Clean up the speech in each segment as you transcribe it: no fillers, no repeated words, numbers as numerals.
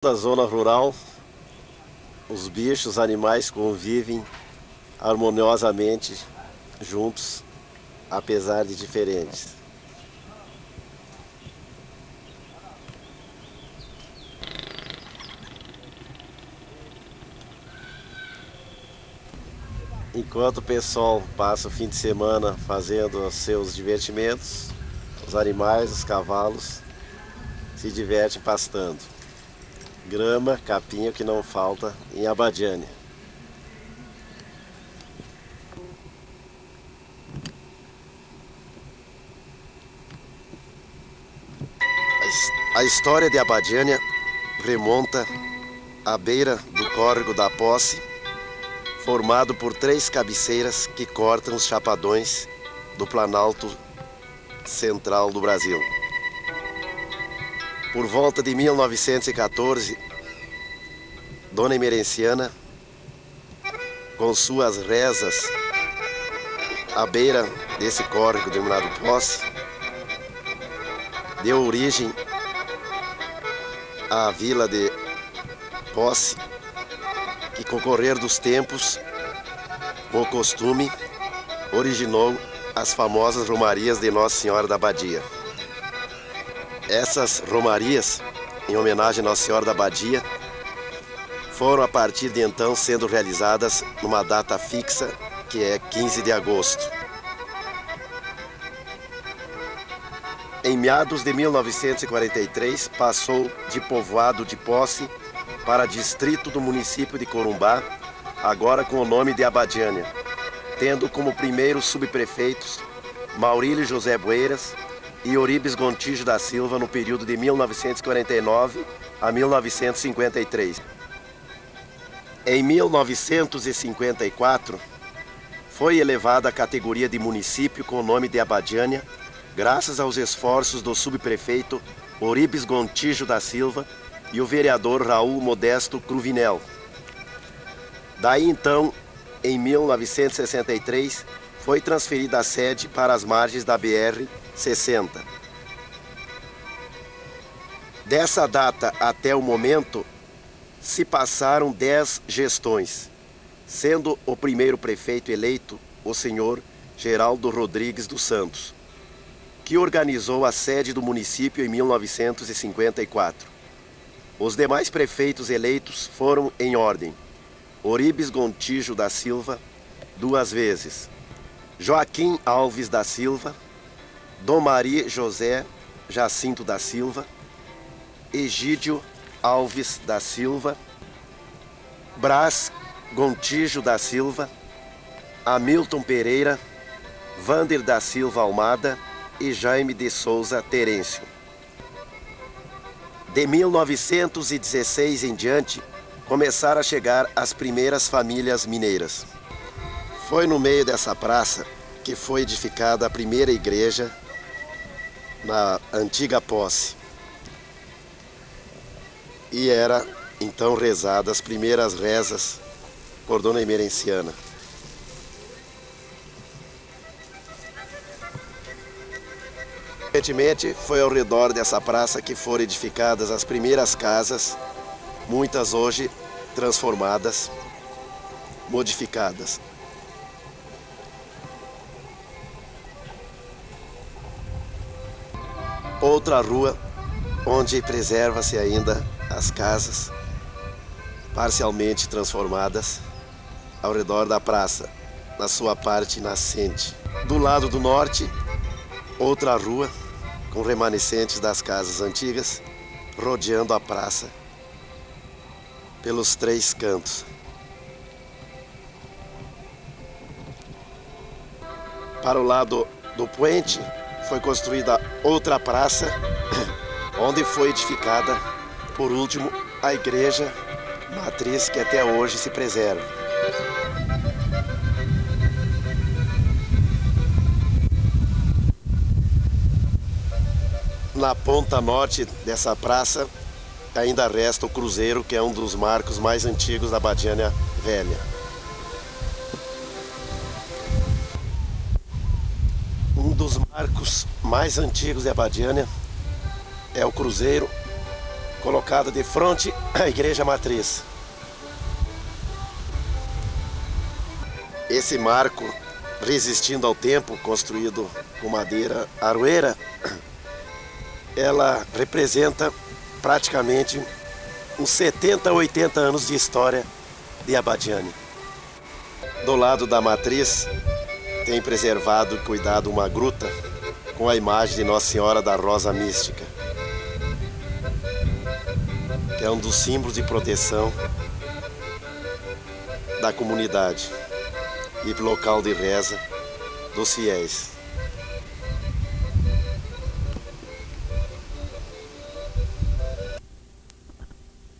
Da zona rural, os bichos, os animais convivem harmoniosamente juntos, apesar de diferentes. Enquanto o pessoal passa o fim de semana fazendo os seus divertimentos, os animais, os cavalos, se divertem pastando. Grama, capinha que não falta em Abadiânia. A história de Abadiânia remonta à beira do córrego da Posse, formado por 3 cabeceiras que cortam os chapadões do Planalto Central do Brasil. Por volta de 1914, Dona Emerenciana, com suas rezas à beira desse córrego denominado Posse, deu origem à vila de Posse, que com o correr dos tempos, com o costume, originou as famosas romarias de Nossa Senhora da Abadia. Essas romarias, em homenagem a Nossa Senhora da Abadia, foram a partir de então sendo realizadas numa data fixa, que é 15 de agosto. Em meados de 1943, passou de povoado de Posse para distrito do município de Corumbá, agora com o nome de Abadiânia, tendo como primeiros subprefeitos Maurílio José Bueiras e Euribes Gontijo da Silva no período de 1949 a 1953. Em 1954, foi elevada à categoria de município com o nome de Abadiânia, graças aos esforços do subprefeito Euribes Gontijo da Silva e o vereador Raul Modesto Cruvinel. Daí então, em 1963, foi transferida a sede para as margens da BR-60. Dessa data até o momento, se passaram 10 gestões, sendo o primeiro prefeito eleito o senhor Geraldo Rodrigues dos Santos, que organizou a sede do município em 1954. Os demais prefeitos eleitos foram em ordem: Euribes Gontijo da Silva, 2 vezes, Joaquim Alves da Silva, Dom Maria José Jacinto da Silva, Egídio Alves da Silva, Brás Gontijo da Silva, Hamilton Pereira, Vander da Silva Almada e Jaime de Souza Terêncio. De 1916 em diante, começaram a chegar as primeiras famílias mineiras. Foi no meio dessa praça que foi edificada a primeira igreja na antiga Posse. E era então rezada as primeiras rezas por Dona Emerenciana. Recentemente foi ao redor dessa praça que foram edificadas as primeiras casas, muitas hoje transformadas, modificadas. Outra rua onde preserva-se ainda as casas parcialmente transformadas ao redor da praça, na sua parte nascente. Do lado do norte, outra rua com remanescentes das casas antigas, rodeando a praça pelos 3 cantos. Para o lado do poente, foi construída outra praça, onde foi edificada, por último, a igreja matriz que até hoje se preserva. Na ponta norte dessa praça ainda resta o cruzeiro, que é um dos marcos mais antigos da Abadiânia Velha. Um dos marcos mais antigos de Abadiânia é o cruzeiro colocado de frente à igreja matriz. Esse marco, resistindo ao tempo, construído com madeira aroeira, ela representa praticamente uns 70 a 80 anos de história de Abadiânia. Do lado da matriz, tem preservado e cuidado uma gruta com a imagem de Nossa Senhora da Rosa Mística, que é um dos símbolos de proteção da comunidade e local de reza dos fiéis.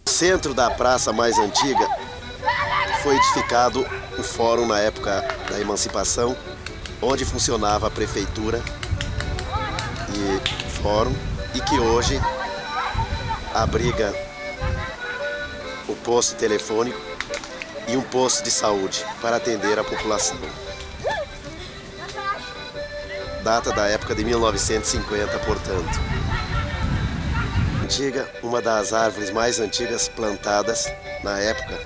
No centro da praça mais antiga foi edificado o fórum na época da emancipação, onde funcionava a prefeitura e fórum, e que hoje abriga o posto telefônico e um posto de saúde para atender a população. Data da época de 1950, portanto. Antiga, uma das árvores mais antigas plantadas na época,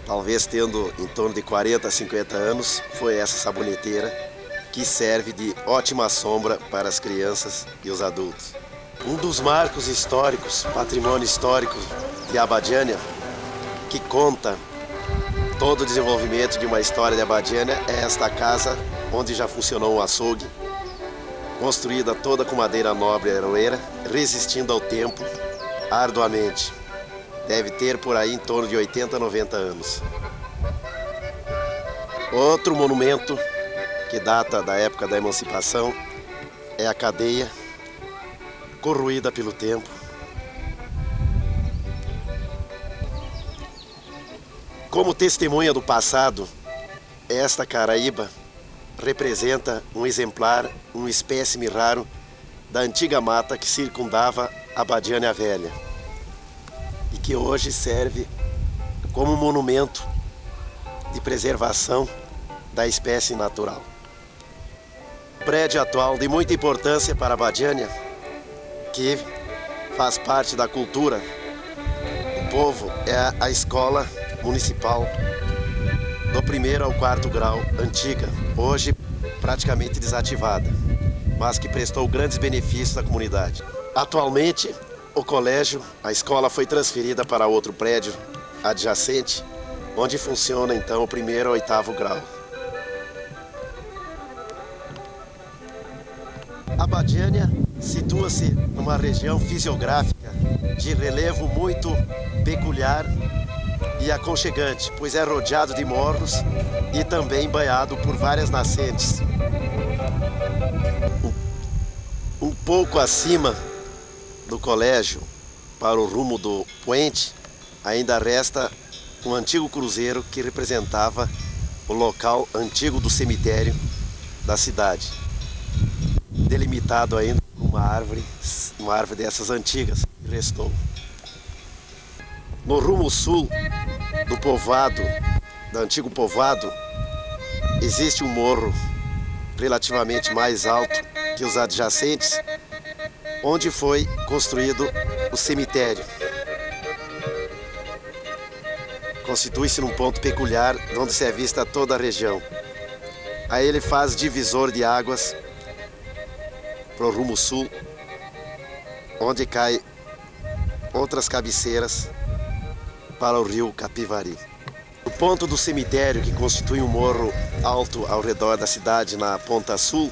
talvez tendo em torno de 40 a 50 anos, foi essa saboneteira, que serve de ótima sombra para as crianças e os adultos. Um dos marcos históricos, patrimônio histórico de Abadiânia, que conta todo o desenvolvimento de uma história de Abadiânia, é esta casa onde já funcionou um açougue, construída toda com madeira nobre e aroeira, resistindo ao tempo arduamente. Deve ter por aí em torno de 80 a 90 anos. Outro monumento que data da época da emancipação é a cadeia, corroída pelo tempo. Como testemunha do passado, esta caraíba representa um exemplar, um espécime raro da antiga mata que circundava a Abadiânia Velha e que hoje serve como monumento de preservação da espécie natural. Prédio atual de muita importância para a Abadiânia, que faz parte da cultura do povo, é a escola municipal do 1º ao 4º grau, antiga, hoje praticamente desativada, mas que prestou grandes benefícios à comunidade. Atualmente, o colégio, a escola foi transferida para outro prédio adjacente, onde funciona então o 1º ao 8º grau. A Abadiânia situa-se numa região fisiográfica de relevo muito peculiar e aconchegante, pois é rodeado de morros e também banhado por várias nascentes. Um pouco acima do colégio, para o rumo do Puente, ainda resta um antigo cruzeiro que representava o local antigo do cemitério da cidade, delimitado ainda por uma árvore dessas antigas que restou. No rumo sul do povoado, do antigo povoado, existe um morro relativamente mais alto que os adjacentes, onde foi construído o cemitério. Constitui-se num ponto peculiar, onde se é vista toda a região. Aí ele faz divisor de águas para o rumo sul, onde cai outras cabeceiras para o rio Capivari. O ponto do cemitério, que constitui um morro alto ao redor da cidade, na ponta sul,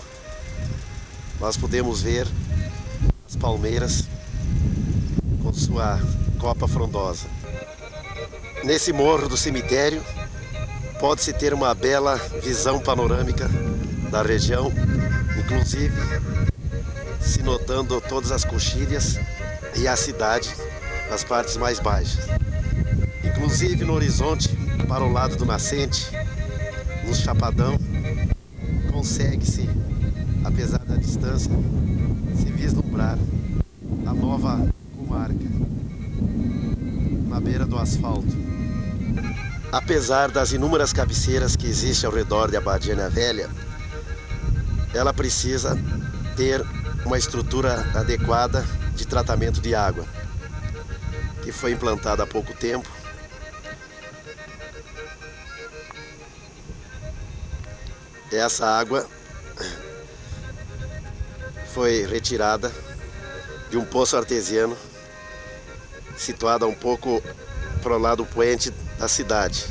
nós podemos ver as palmeiras com sua copa frondosa. Nesse morro do cemitério pode-se ter uma bela visão panorâmica da região, inclusive se notando todas as coxilhas e a cidade nas partes mais baixas. Inclusive no horizonte, para o lado do nascente, no Chapadão, consegue-se, apesar da distância, se vislumbrar a nova comarca na beira do asfalto. Apesar das inúmeras cabeceiras que existem ao redor de Abadiânia Velha, ela precisa ter uma estrutura adequada de tratamento de água. que foi implantada há pouco tempo. Essa água foi retirada de um poço artesiano situado um pouco para o lado poente da cidade,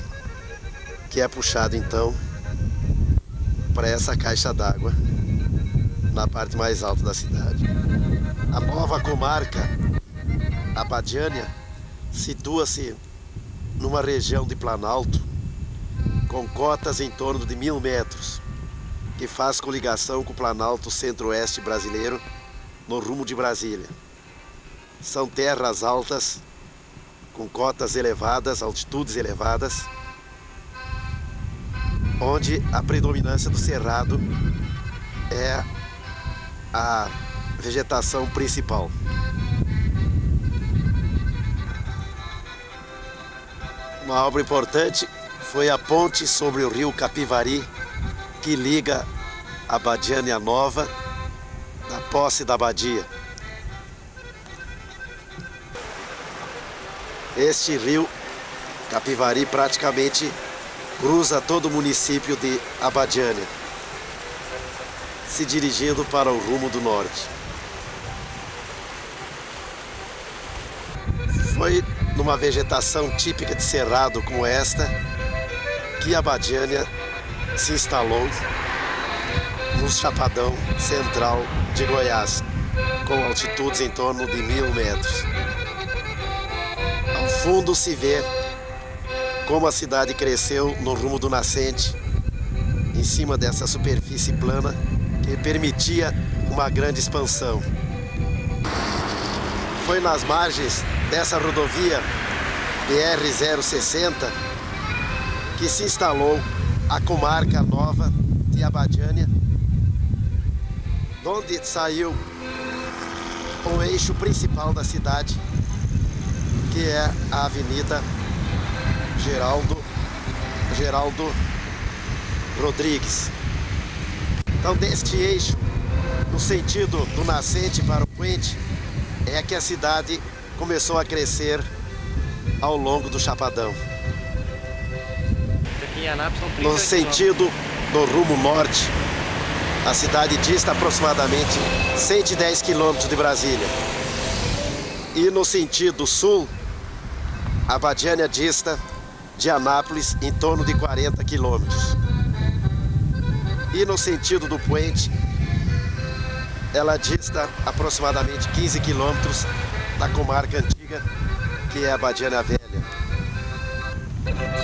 que é puxado então para essa caixa d'água na parte mais alta da cidade. A nova comarca Abadiânia situa-se numa região de planalto com cotas em torno de 1000 metros, que faz coligação com o planalto centro-oeste brasileiro no rumo de Brasília. São terras altas, com cotas elevadas, altitudes elevadas, onde a predominância do cerrado é a vegetação principal. Uma obra importante foi a ponte sobre o rio Capivari, que liga a Abadiânia Nova da posse da abadia. Este rio Capivari praticamente cruza todo o município de Abadiânia, se dirigindo para o rumo do norte. Foi numa vegetação típica de cerrado como esta que Abadiânia se instalou no Chapadão Central de Goiás, com altitudes em torno de 1000 metros. Ao fundo se vê como a cidade cresceu no rumo do nascente, em cima dessa superfície plana que permitia uma grande expansão. Foi nas margens dessa rodovia BR-060 que se instalou a comarca nova de Abadiânia, onde saiu o eixo principal da cidade, que é a Avenida Geraldo Rodrigues. Então, deste eixo, no sentido do nascente para o poente, é que a cidade começou a crescer ao longo do Chapadão. No sentido do rumo norte, a cidade dista aproximadamente 110 quilômetros de Brasília. E no sentido sul, a Abadiânia dista de Anápolis em torno de 40 quilômetros. E no sentido do poente, ela dista aproximadamente 15 quilômetros da comarca antiga, que é a Abadiânia Velha.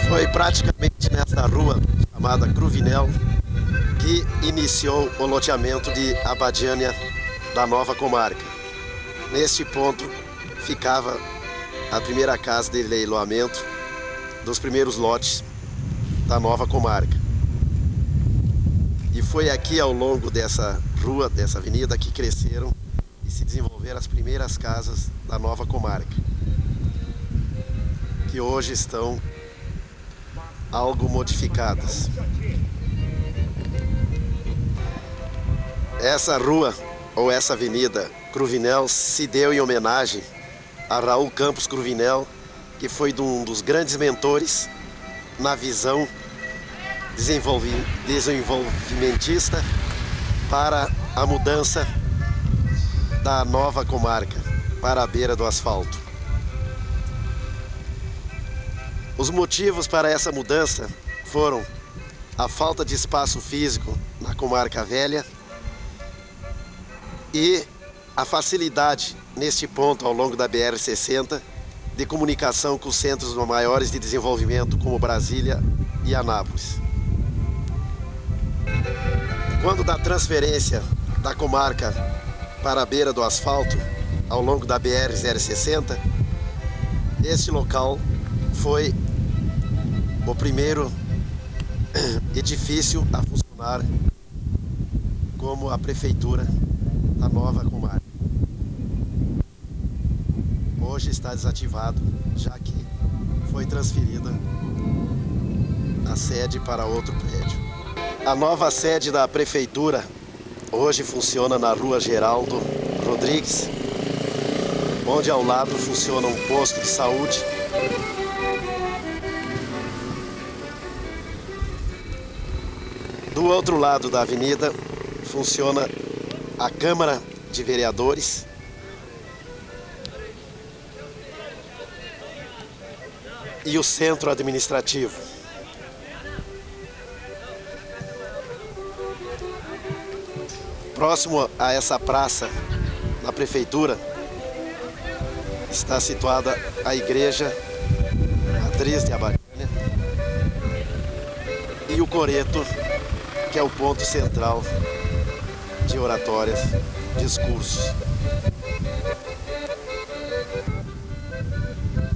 Foi praticamente nesta rua chamada Cruvinel que iniciou o loteamento de Abadiânia da nova comarca. Neste ponto ficava a primeira casa de leiloamento dos primeiros lotes da nova comarca. E foi aqui ao longo dessa rua, dessa avenida, que cresceram e se desenvolveram as primeiras casas da nova comarca, que hoje estão algo modificadas. Essa rua, ou essa avenida Cruvinel, se deu em homenagem a Raul Campos Cruvinel, que foi um dos grandes mentores na visão desenvolvimentista para a mudança da nova comarca para a beira do asfalto. Os motivos para essa mudança foram a falta de espaço físico na comarca velha e a facilidade neste ponto ao longo da BR-60 de comunicação com os centros maiores de desenvolvimento como Brasília e Anápolis. Quando da transferência da comarca para a beira do asfalto ao longo da BR-060, este local foi o primeiro edifício a funcionar como a prefeitura da nova comarca. Hoje está desativado, já que foi transferida a sede para outro prédio. A nova sede da prefeitura hoje funciona na rua Geraldo Rodrigues, onde ao lado funciona um posto de saúde. Do outro lado da avenida funciona a Câmara de Vereadores. E o centro administrativo. Próximo a essa praça, na prefeitura, está situada a igreja matriz de Abadiânia e o coreto, que é o ponto central de oratórias, discursos.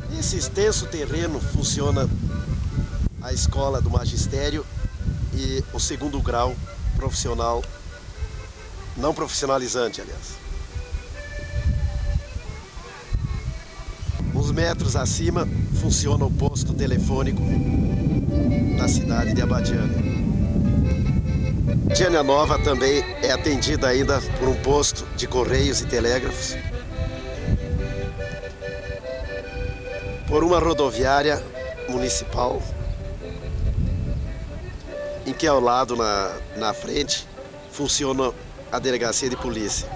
Nesse extenso terreno funciona a escola do magistério e o segundo grau profissional, não profissionalizante, aliás. Uns metros acima funciona o posto telefônico da cidade de Abadiânia. Abadiânia Nova também é atendida ainda por um posto de correios e telégrafos, por uma rodoviária municipal, em que ao lado, na frente, funciona a delegacia de polícia.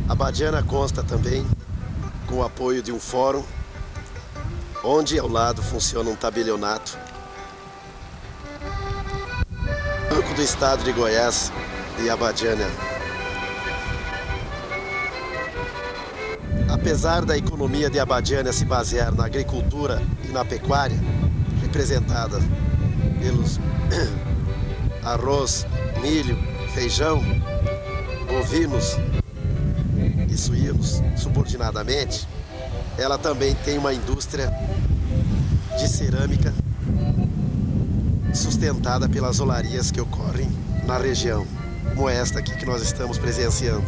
Abadiânia consta também com o apoio de um fórum, onde ao lado funciona um tabelionato. Banco do Estado de Goiás e Abadiânia. Apesar da economia de Abadiânia se basear na agricultura e na pecuária, representada pelos arroz, milho, feijão, ovinos e suínos subordinadamente, ela também tem uma indústria de cerâmica sustentada pelas olarias que ocorrem na região, como esta aqui que nós estamos presenciando.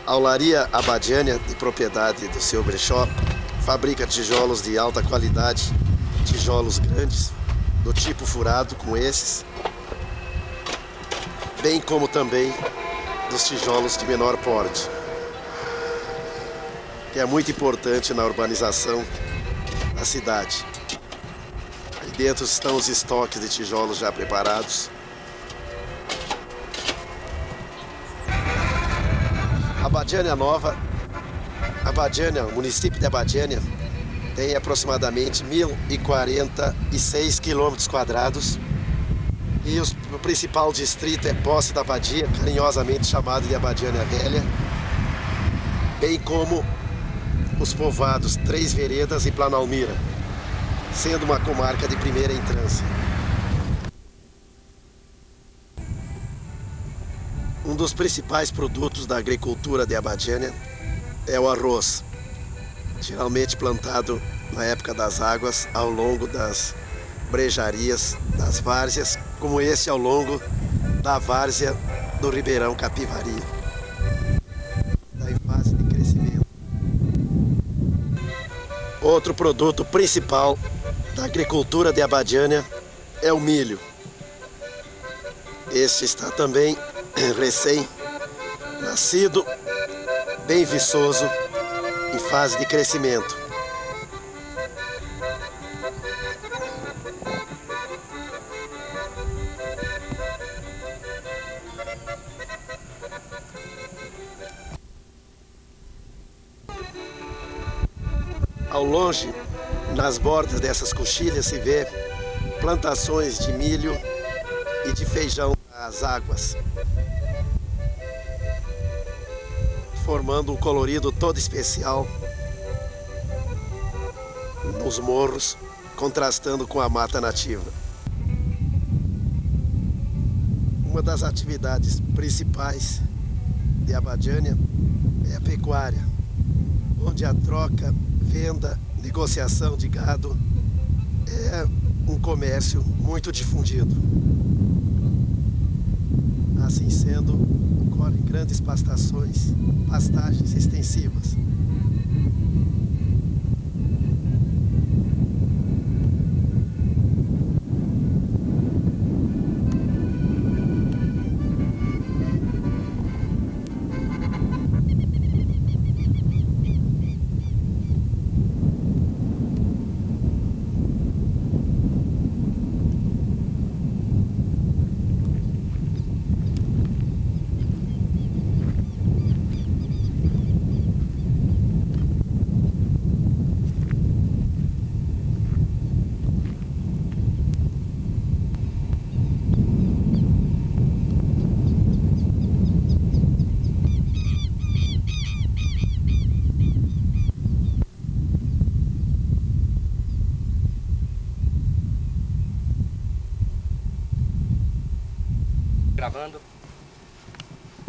A olaria Abadiânia, de propriedade do seu brechó, fabrica tijolos de alta qualidade, tijolos grandes, do tipo furado, como esses, bem como também dos tijolos de menor porte, que é muito importante na urbanização da cidade. Aí dentro estão os estoques de tijolos já preparados. Abadiânia Nova, Abadiânia, o município de Abadiânia, tem aproximadamente 1.046 km² e o principal distrito é Posse da Abadia, carinhosamente chamado de Abadiânia Velha, bem como os povoados Três Veredas e Planalmira, sendo uma comarca de primeira entrância. Um dos principais produtos da agricultura de Abadiânia é o arroz, geralmente plantado na época das águas ao longo das brejarias, das várzeas, como esse ao longo da várzea do Ribeirão Capivari, está em fase de crescimento. Outro produto principal da agricultura de Abadiânia é o milho. Este está também recém-nascido, bem viçoso, em fase de crescimento. Ao longe, nas bordas dessas coxilhas, se vê plantações de milho e de feijão nas águas, formando um colorido todo especial nos morros, contrastando com a mata nativa. Uma das atividades principais de Abadiânia é a pecuária, onde a troca, venda, negociação de gado é um comércio muito difundido. Assim sendo, ocorrem grandes pastagens extensivas. gravando.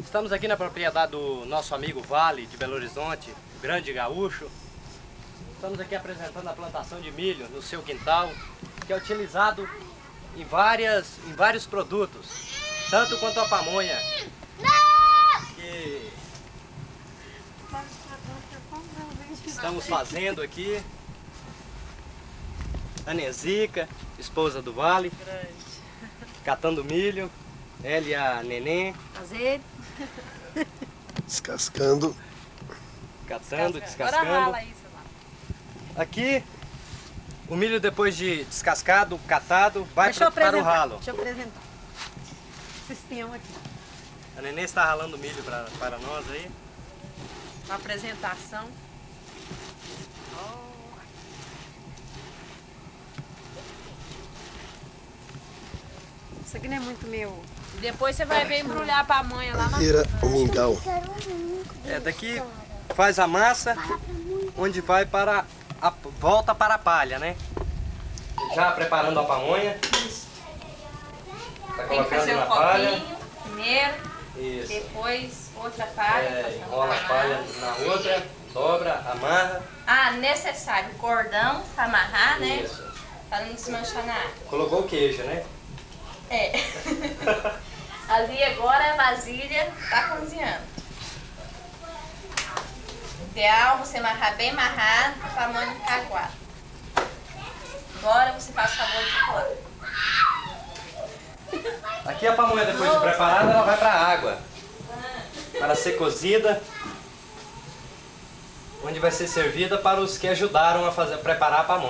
Estamos aqui na propriedade do nosso amigo Vale, de Belo Horizonte, grande gaúcho. Estamos aqui apresentando a plantação de milho no seu quintal, que é utilizado em vários produtos, tanto quanto a pamonha. Que estamos fazendo aqui. A Nezica, esposa do Vale, catando milho. Ela e a Neném. Fazer. Descascando. Catando, Agora descascando. rala isso lá. Aqui, o milho depois de descascado, catado, vai para o ralo. Deixa eu apresentar. O sistema aqui. A Neném está ralando milho para nós aí. Uma apresentação. Isso aqui não é muito meu. Depois você vai ver embrulhar a pamonha lá na... Vira o mingau. Daqui faz a massa, onde vai para volta para a palha, né? Já preparando a pamonha. Tá Tem que fazer colocando um na palha. copinho primeiro, Isso. depois outra palha. Enrola a palha na outra, dobra, amarra. Ah, necessário cordão para amarrar, né? Isso. Para não desmanchar na água. Colocou o queijo, né? É. Ali agora a vasilha tá cozinhando. Ideal você amarrar bem amarrado para a pamonha não ficar aguada. Agora você passa o sabor de chocolate. Aqui a pamonha, depois de preparada, ela vai para a água. Para ser cozida. Onde vai ser servida para os que ajudaram a preparar a pamonha.